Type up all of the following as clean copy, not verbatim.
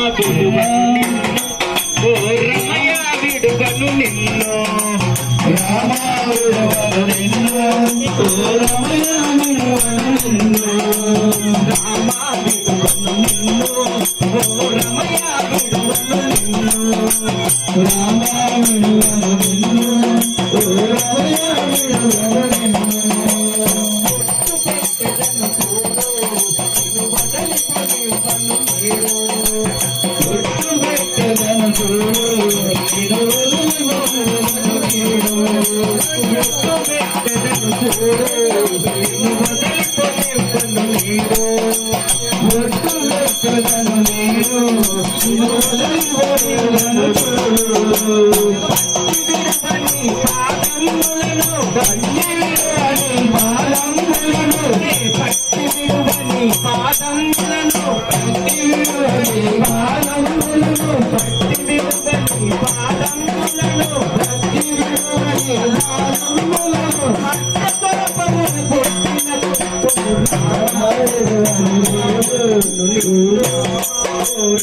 ఓ రమయ విడువను నిన్ను రామ విడువను నిన్ను ఓ రమయ విడువను నిన్ను రామ విడువను నిన్ను ఓ రమయ విడువను నిన్ను రామ విడువను నిన్ను ఓ రమయ విడువను నిన్ను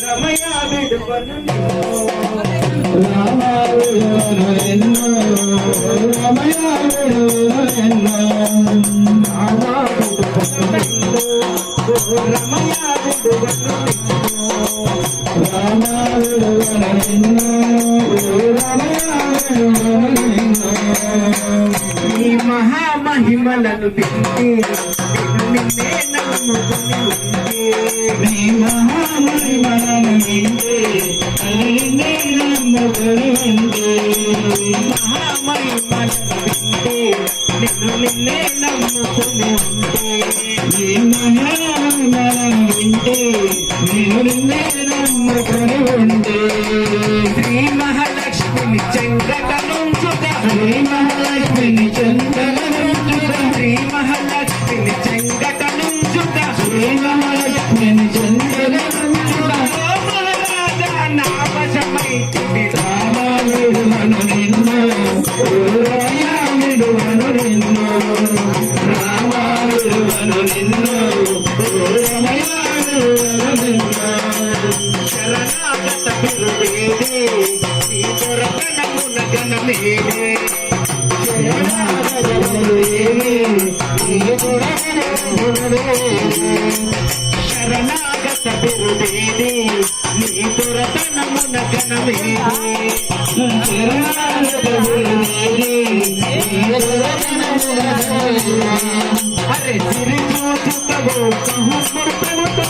రమయ విడువను రామ విడువను ఎన్నో రమయ విడువను ఎన్నో రామ విడువను రమయ విడువను రామ విడువను ఎన్నో రమయ విడువను ఎన్నో ఈ మహామహిమలను వింటే నిన్నే నమ్ముకుని ఉంటే నీ మహామహిమలను వింటే నిన్నే నమ్ముకుని ఉంటే మహామహిమలను వింటే నిన్నే నమ్ముకుని ఉంటే నీ మహామహిమలను వింటే నిన్నే నమ్ముకుని ఉంటే శ్రీ మహాలక్ష్మిని చెంగటనుంచుట శ్రీ మహాలక్ష్మిని చెంగటనుంచుట శ్రీ మహాలక్ష్మిని చెంగటనుంచుట శ్రీ మహాలక్ష్మిని చెంగటనుంచుట ఓ మహారాజా నా వశమైతివి రామ విడువను నిన్ను రమయ విడువను నిన్ను రామ విడువను నిన్ను రమయ విడువను నిన్ను శరణాగత బిరుదేవి నీ దొరకనమున గణమేనే శరణాగత బిరుదేవి నీ శరణాగత బిరుదేవి నీ దొరకనమున గణమేనే శరణాగత బిరుదేవి నీ దొరకనమున గణమేనే అరే సిరి చూచుతవో కహు ముర్తముతో